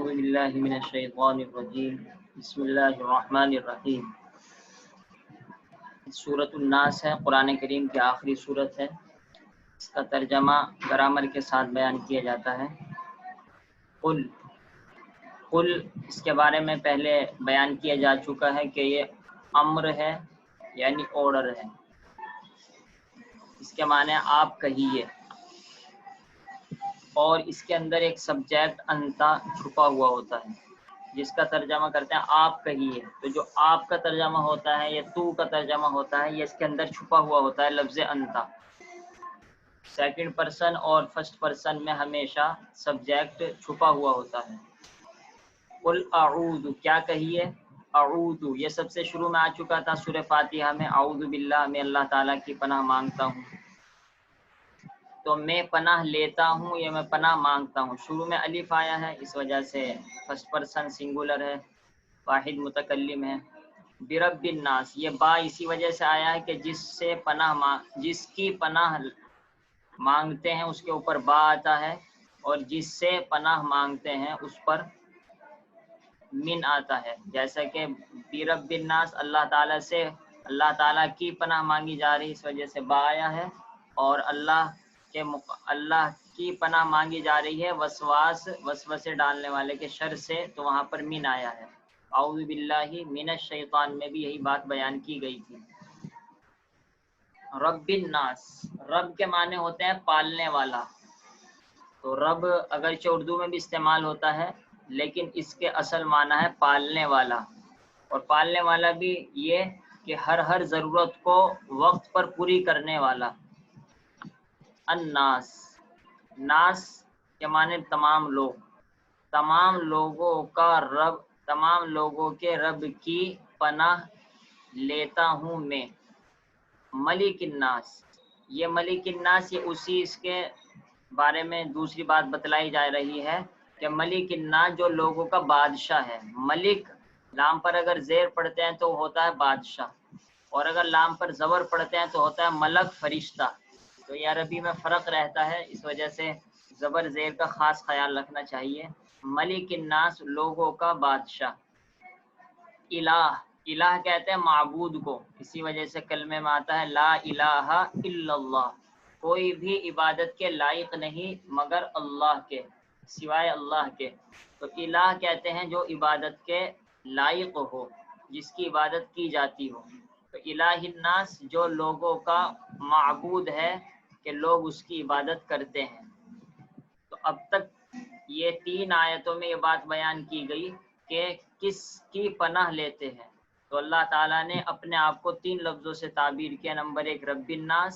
اعوذ باللہ من الشیطان الرجیم بسم اللہ الرحمن الرحیم۔ سورۃ الناس ہے، قرآن کریم کی آخری سورت ہے۔ اس کا ترجمہ گرامر کے ساتھ بیان کیا جاتا ہے۔ قل اس کے بارے میں پہلے بیان کیا جا چکا ہے کہ یہ امر ہے یعنی آرڈر ہے۔ اس کے معنی آپ کہیے، اور اس کے اندر ایک سبجیکٹ انتا چھپا ہوا ہوتا ہے جس کا ترجمہ کرتے ہیں آپ کہیے۔ تو جو آپ کا ترجمہ ہوتا ہے یا تو کا ترجمہ ہوتا ہے، یہ اس کے اندر چھپا ہوا ہوتا ہے لفظ انتا۔ سیکنڈ پرسن اور فرسٹ پرسن میں ہمیشہ سبجیکٹ چھپا ہوا ہوتا ہے۔ قل اعوذ، کیا کہیے؟ اعوذ، یہ سب سے شروع میں آ چکا تھا سورہ فاتحہ میں۔ اعوذ باللہ، میں اللہ تعالیٰ کی پناہ مانگتا ہوں۔ تو میں پناہ لیتا ہوں یا میں پناہ مانگتا ہوں، شروع میں الف آیا ہے، اس وجہ سے فرسٹ پرسن سنگولر ہے، واحد متکلم ہے۔ برب الناس، یہ با اسی وجہ سے آیا ہے کہ جس کی پناہ مانگتے ہیں اس کے اوپر با آتا ہے، اور جس سے پناہ مانگتے ہیں اس پر من آتا ہے۔ جیسا کہ برب الناس، اللہ تعالیٰ سے، اللہ تعالیٰ کی پناہ مانگی جا رہی، اس وجہ سے با آیا ہے، اور اللہ کی پناہ مانگی جا رہی ہے وسوسے ڈالنے والے کے شر سے، تو وہاں پر من آیا ہے۔ اعوذ باللہ من الشیطان میں بھی یہی بات بیان کی گئی تھی۔ رب الناس، رب کے معنی ہوتے ہیں پالنے والا۔ تو رب اگرچہ اردو میں بھی استعمال ہوتا ہے، لیکن اس کے اصل معنی ہے پالنے والا، اور پالنے والا بھی یہ کہ ہر ضرورت کو وقت پر پوری کرنے والا۔ الناس، ناس کے معنی تمام لوگ، تمام لوگوں کا رب، تمام لوگوں کے رب کی پناہ لیتا ہوں میں۔ ملک الناس، یہ ملک الناس، یہ اس کے بارے میں دوسری بات بتلائی جا رہی ہے کہ ملک الناس جو لوگوں کا بادشاہ ہے۔ ملک لام پر اگر زیر پڑھتے ہیں تو ہوتا ہے بادشاہ، اور اگر لام پر زبر پڑھتے ہیں تو ہوتا ہے ملک، فرشتہ۔ تو یہ عربی میں فرق رہتا ہے، اس وجہ سے زبر زیر کا خاص خیال رکھنا چاہیے۔ ملک الناس، لوگوں کا بادشاہ۔ الہ کہتے ہیں معبود کو، اسی وجہ سے کلمے میں آتا ہے لا الہ الا اللہ، کوئی بھی عبادت کے لائق نہیں مگر اللہ کے، سوائے اللہ کے۔ تو الہ کہتے ہیں جو عبادت کے لائق ہو، جس کی عبادت کی جاتی ہو۔ تو الہ الناس جو لوگوں کا معبود ہے کہ لوگ اس کی عبادت کرتے ہیں۔ تو اب تک یہ 3 آیتوں میں یہ بات بیان کی گئی کہ کس کی پناہ لیتے ہیں۔ تو اللہ تعالیٰ نے اپنے آپ کو 3 لفظوں سے تعبیر کیا۔ نمبر 1 رب الناس،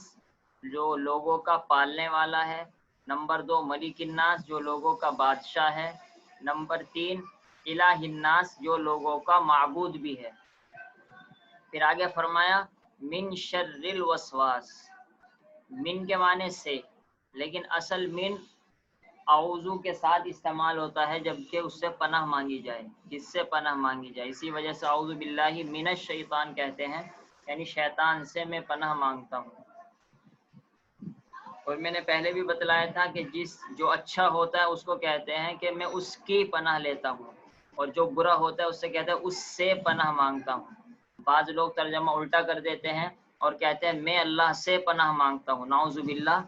جو لوگوں کا پالنے والا ہے۔ نمبر 2 ملک الناس، جو لوگوں کا بادشاہ ہے۔ نمبر 3 الہ الناس، جو لوگوں کا معبود بھی ہے۔ پھر آگے فرمایا من شر الوسواس، من کے معنی سے، لیکن اصل من اعوذ کے ساتھ استعمال ہوتا ہے جبکہ اس سے پناہ مانگی جائے، جس سے پناہ مانگی جائے، اسی وجہ سے اعوذ باللہ من الشیطان کہتے ہیں، یعنی شیطان سے میں پناہ مانگتا ہوں۔ اور میں نے پہلے بھی بتلایا تھا کہ جو اچھا ہوتا ہے اس کو کہتے ہیں کہ میں اس کی پناہ لیتا ہوں، اور جو برا ہوتا ہے اس سے کہتے ہیں اس سے پناہ مانگتا ہوں۔ بعض لوگ ترجمہ الٹا کر دیتے ہیں اور کہتے ہیں میں اللہ سے پناہ مانگتا ہوں، نعوذ باللہ۔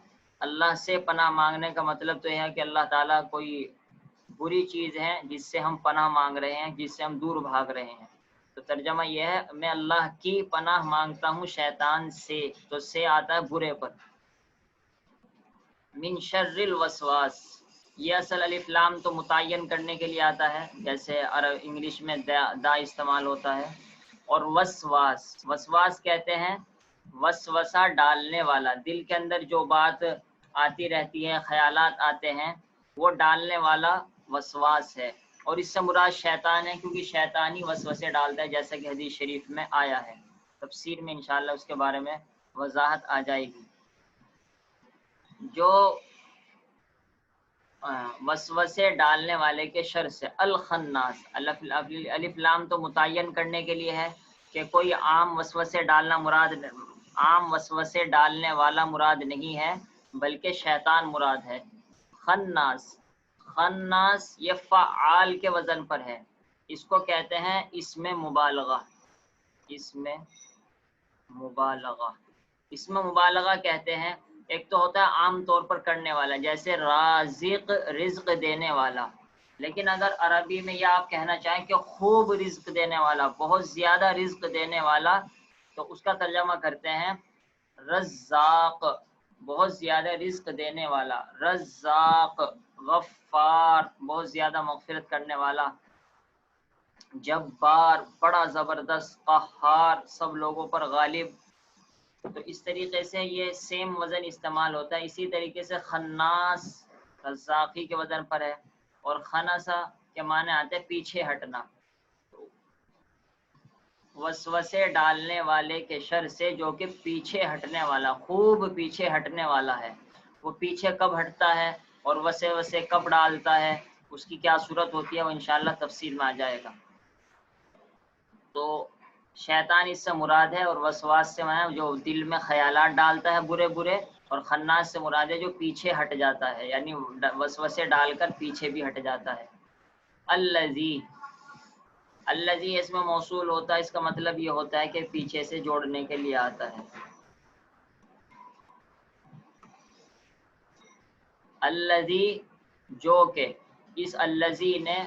اللہ سے پناہ مانگنے کا مطلب تو یہ ہے کہ اللہ تعالیٰ کوئی بری چیز ہے جس سے ہم پناہ مانگ رہے ہیں، جس سے ہم دور بھاگ رہے ہیں۔ تو ترجمہ یہ ہے میں اللہ کی پناہ مانگتا ہوں شیطان سے، تو سے آتا ہے برے پر۔ من شر الوسواس، یہ اصل الف لام تو متعین کرنے کے لیے آتا ہے، جیسے انگلش میں دا استعمال ہوتا ہے۔ اور وسواس کہتے ہیں وسوسہ ڈالنے والا، دل کے اندر جو بات آتی رہتی ہے، خیالات آتے ہیں، وہ ڈالنے والا وسواس ہے۔ اور اس سے مراد شیطان ہے، کیونکہ شیطان ہی وسوسے ڈالتا ہے، جیسا کہ حدیث شریف میں آیا ہے۔ تفسیر میں انشاءاللہ اس کے بارے میں وضاحت آ جائے گی۔ جو وسوسے ڈالنے والے کے شر سے، الخناس، الف لام تو متعین کرنے کے لیے ہے کہ کوئی عام وسوسے ڈالنے والا مراد نہیں ہے، بلکہ شیطان مراد ہے۔ خناس، خناس یہ فعال کے وزن پر ہے، اس کو کہتے ہیں اسم مبالغہ، اسم مبالغہ، اسم مبالغہ کہتے ہیں۔ ایک تو ہوتا ہے عام طور پر کرنے والا، جیسے رازق رزق دینے والا، لیکن اگر عربی میں یہ آپ کہنا چاہیں کہ خوب رزق دینے والا، بہت زیادہ رزق دینے والا، تو اس کا ترجمہ کرتے ہیں رزاق، بہت زیادہ رزق دینے والا، رزاق، غفار، بہت زیادہ مغفرت کرنے والا، جبار، بڑا زبردست، قہار، سب لوگوں پر غالب۔ تو اس طریقے سے یہ سیم وزن استعمال ہوتا ہے۔ اسی طریقے سے خناس رزاقی کے وزن پر ہے، اور خنسا کے معنی آتے ہیں پیچھے ہٹنا، وسوسے ڈالنے والے کے شر سے جو کہ پیچھے ہٹنے والا، خوب پیچھے ہٹنے والا ہے۔ وہ پیچھے کب ہٹتا ہے اور وسوسے کب ڈالتا ہے، اس کی کیا صورت ہوتی ہے، وہ انشاءاللہ تفصیل میں آ جائے گا۔ تو شیطان اس سے مراد ہے، اور وسواس سے مراد جو دل میں خیالات ڈالتا ہے برے برے، اور خناس سے مراد ہے جو پیچھے ہٹ جاتا ہے، یعنی وسوسے ڈال کر پیچھے بھی ہٹ جاتا ہے۔ الذی، الذی اس میں موصول ہوتا ہے، اس کا مطلب یہ ہوتا ہے کہ پیچھے سے جوڑنے کے لیے آتا ہے۔ الذی جو کہ، اس الذی نے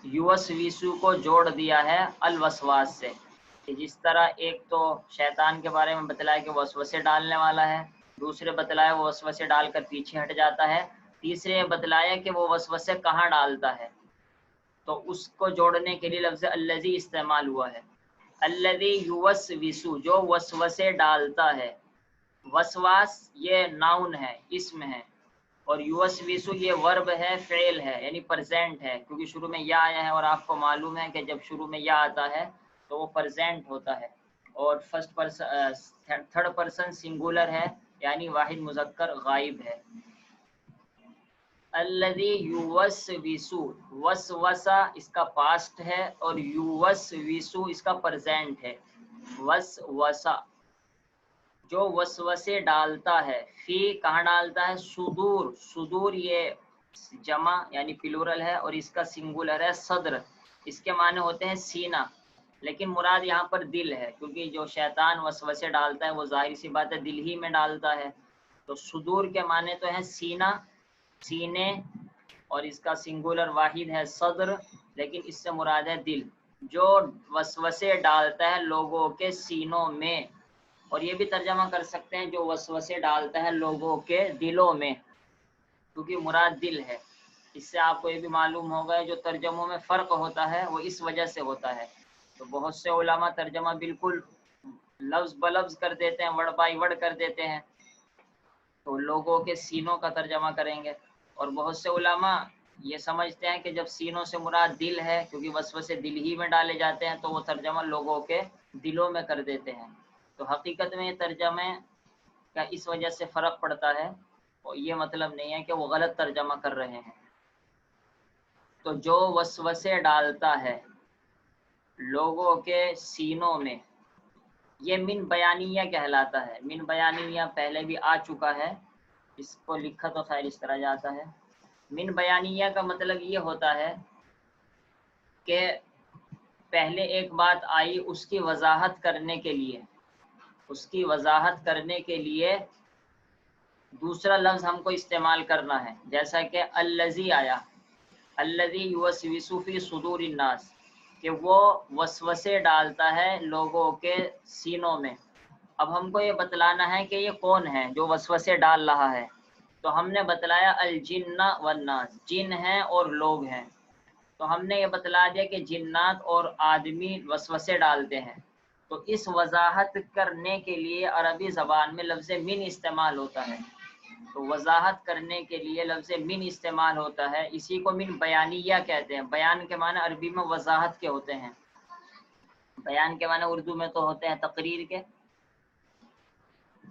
یوسوسو کو جوڑ دیا ہے الوسواس سے، کہ جس طرح ایک تو شیطان کے بارے میں بتلایا کہ وہ وسوسے ڈالنے والا ہے، دوسرے بتلایا وہ وسوسے ڈال کر پیچھے ہٹ جاتا ہے، تیسرے بتلایا کہ وہ وسوسے کہاں ڈالتا ہے، تو اس کو جوڑنے کے لیے لفظ الذی استعمال ہوا ہے۔ الذی یوسوسو، جو وسوسے ڈالتا ہے، وسواس یہ ناؤن ہے، اسم ہے، اور یوسوسو یہ ورب ہے، فعل ہے، یعنی پرزینٹ ہے، کیونکہ شروع میں یا آیا ہے، اور آپ کو معلوم ہے کہ جب شروع میں یا آتا ہے تو وہ پرزینٹ ہوتا ہے، اور first person third person singular ہے، یعنی واحد مذکر غائب ہے۔ الذی یوسوسو، وسوسہ اس کا پاسٹ ہے، اور یوسوسو اس کا پرزینٹ ہے۔ وسوسہ جو وسوسے ڈالتا ہے، فی کہاں ڈالتا ہے، صدور، صدور یہ جمع یعنی پلورل ہے، اور اس کا سنگولر ہے صدر، اس کے معنی ہوتے ہیں سینہ، لیکن مراد یہاں پر دل ہے، کیونکہ جو شیطان وسوسے ڈالتا ہے وہ ظاہر سی بات ہے دل ہی میں ڈالتا ہے، تو صدور کے معنی تو ہے سینہ، سینے، اور اس کا سنگولر واحد ہے صدر، لیکن اس سے مراد ہے دل، جو وسوسے ڈالتا ہے لوگوں کے سینوں میں، اور یہ بھی ترجمہ کر سکتے ہیں جو وسوسے ڈالتا ہے لوگوں کے دلوں میں، کیونکہ مراد دل ہے۔ اس سے آپ کو یہ بھی معلوم ہوگا جو ترجموں میں فرق ہوتا ہے وہ اس وجہ سے ہوتا ہے۔ تو بہت سے علماء ترجمہ بالکل لفظ بلفظ کر دیتے ہیں، ورڈ بائی ورڈ کر دیتے ہیں، تو لوگوں کے سینوں کا ترجمہ کریں گے، اور بہت سے علماء یہ سمجھتے ہیں کہ جب سینوں سے مراد دل ہے، کیونکہ وسوسے دل ہی میں ڈالے جاتے ہیں، تو وہ ترجمہ لوگوں کے دلوں میں کر دیتے ہیں۔ تو حقیقت میں یہ ترجمے کا اس وجہ سے فرق پڑتا ہے، اور یہ مطلب نہیں ہے کہ وہ غلط ترجمہ کر رہے ہیں۔ تو جو وسوسے ڈالتا ہے لوگوں کے سینوں میں، یہ من بیانیہ کہلاتا ہے۔ من بیانیہ پہلے بھی آ چکا ہے، اس کو لکھا تو خیر اس طرح جاتا ہے۔ من بیانیہ کا مطلب یہ ہوتا ہے کہ پہلے ایک بات آئی، اس کی وضاحت کرنے کے لیے، اس کی وضاحت کرنے کے لیے دوسرا لفظ ہم کو استعمال کرنا ہے، جیسا کہ الذی آیا، الذی یوسوس فی صدور الناس، کہ وہ وسوسے ڈالتا ہے لوگوں کے سینوں میں۔ اب ہم کو یہ بتلانا ہے کہ یہ کون ہے جو وسوسے ڈال رہا ہے، تو ہم نے بتلایا الجن والناس، جن ہیں اور لوگ ہیں، تو ہم نے یہ بتلا دیا کہ جنات اور آدمی وسوسے ڈالتے ہیں، تو اس وضاحت کرنے کے لیے عربی زبان میں لفظ من استعمال ہوتا ہے، تو وضاحت کرنے کے لیے لفظ من استعمال ہوتا ہے، اسی کو من بیانیہ کہتے ہیں۔ بیان کے معنی عربی میں وضاحت کے ہوتے ہیں، بیان کے معنی اردو میں تو ہوتے ہیں تقریر کے،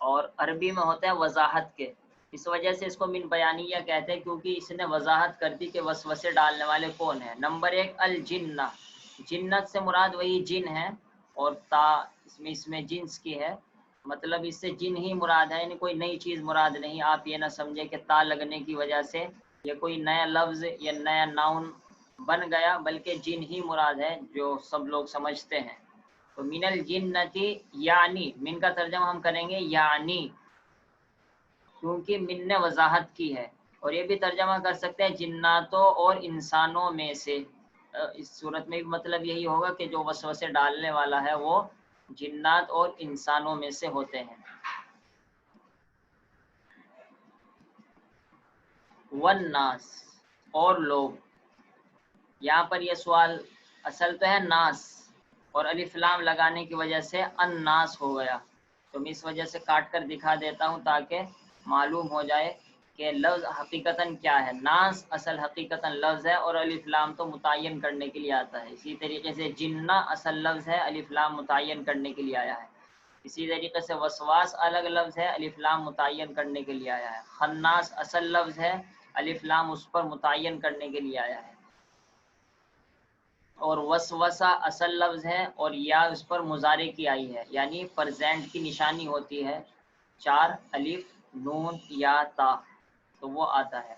اور عربی میں ہوتے ہیں وضاحت کے، اس وجہ سے اس کو من بیانیہ کہتے ہیں، کیونکہ اس نے وضاحت کر دی کہ وسوسے ڈالنے والے کون ہیں۔ نمبر ایک الجنہ، جنت سے مراد وہی جن ہے، اور تا اس میں جنس کی ہے، مطلب اس سے جن ہی مراد ہے، یعنی کوئی نئی چیز مراد نہیں، آپ یہ نہ سمجھے کہ تا لگنے کی وجہ سے یہ کوئی نیا لفظ یا نیا ناؤن بن گیا، بلکہ جن ہی مراد ہے جو سب لوگ سمجھتے ہیں۔ تو من الجنتی یعنی، من کا ترجمہ ہم کریں گے یعنی، کیونکہ من نے وضاحت کی ہے۔ اور یہ بھی ترجمہ کر سکتے ہیں جناتوں اور انسانوں میں سے۔ اس صورت میں بھی مطلب یہی ہوگا کہ جو وسوسے ڈالنے والا ہے وہ جنات اور انسانوں میں سے ہوتے ہیں۔ والناس، اور لوگ، یہاں پر یہ سوال اصل تو ہے ناس، اور الف لام لگانے کی وجہ سے الناس ہو گیا، تو میں اس وجہ سے کاٹ کر دکھا دیتا ہوں تاکہ معلوم ہو جائے کہ لفظ حقیقتاً کیا ہے۔ ناس اصل حقیقتاً لفظ ہے اور الف لام تو متعین کرنے کے لیے آتا ہے۔ اسی طریقے سے جنہ اصل لفظ ہے، الف لام متعین کرنے کے لیے آیا ہے۔ اسی طریقے سے وسواس الگ لفظ ہے، الف لام متعین کرنے کے لیے آیا ہے۔ خناس اصل لفظ ہے، الف لام اس پر متعین کرنے کے لیے آیا ہے۔ اور وسوسہ اصل لفظ ہے اور یا اس پر مضارع کی آئی ہے، یعنی پرزینٹ کی نشانی ہوتی ہے، 4 الف نون یا تا، تو وہ آتا ہے۔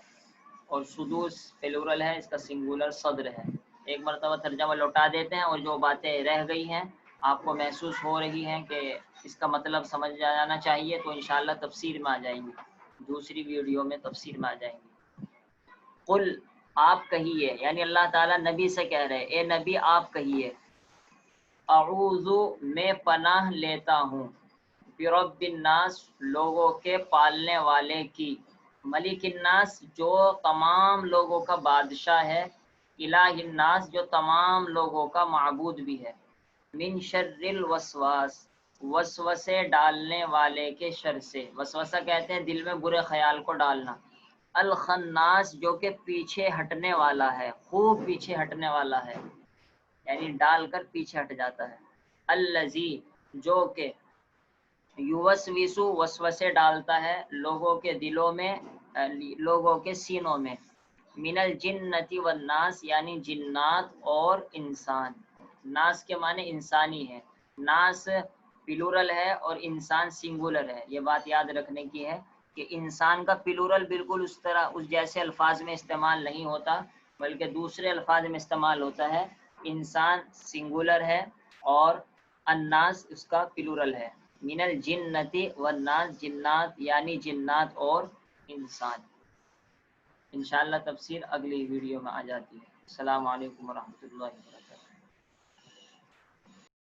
اور سدوس پلورل ہے، اس کا سنگولر صدر ہے۔ ایک مرتبہ ترجمہ لوٹا دیتے ہیں، اور جو باتیں رہ گئی ہیں آپ کو محسوس ہو رہی ہیں کہ اس کا مطلب سمجھ جانا چاہیے، تو انشاءاللہ تفسیر میں آ جائیں گی، دوسری ویڈیو میں تفسیر میں آ جائیں گی۔ قل، آپ کہیے، یعنی اللہ تعالیٰ نبی سے کہہ رہے، اے نبی آپ کہیے، اعوذ، میں پناہ لیتا ہوں، برب الناس، لوگوں کے پالنے والے کی، ملک الناس، جو تمام لوگوں کا بادشاہ ہے، الہ الناس، جو تمام لوگوں کا معبود بھی ہے، من شر الوسواس، وسوسے ڈالنے والے کے شر سے۔ وسوسہ کہتے ہیں دل میں برے خیال کو ڈالنا۔ الخناس، جو کہ پیچھے ہٹنے والا ہے، خوب پیچھے ہٹنے والا ہے، یعنی ڈال کر پیچھے ہٹ جاتا ہے۔ الذی، جو کہ یوسوسو، وسوسے ڈالتا ہے لوگوں کے دلوں میں، لوگوں کے سینوں میں، من الجنتی والناس، یعنی جنات اور انسان۔ ناس کے معنی انسانی ہے، ناس پلورل ہے اور انسان سنگولر ہے۔ یہ بات یاد رکھنے کی ہے کہ انسان کا پلورل بالکل اس جیسے الفاظ میں استعمال نہیں ہوتا، بلکہ دوسرے الفاظ میں استعمال ہوتا ہے۔ انسان سنگولر ہے اور الناس اس کا پلورل ہے۔ من الجنتی والناس، جنات یعنی جنات اور انسان۔ انشاءاللہ تفسیر اگلی ویڈیو میں آ جاتی ہے۔ السلام علیکم ورحمۃ اللہ وبرکاتہ۔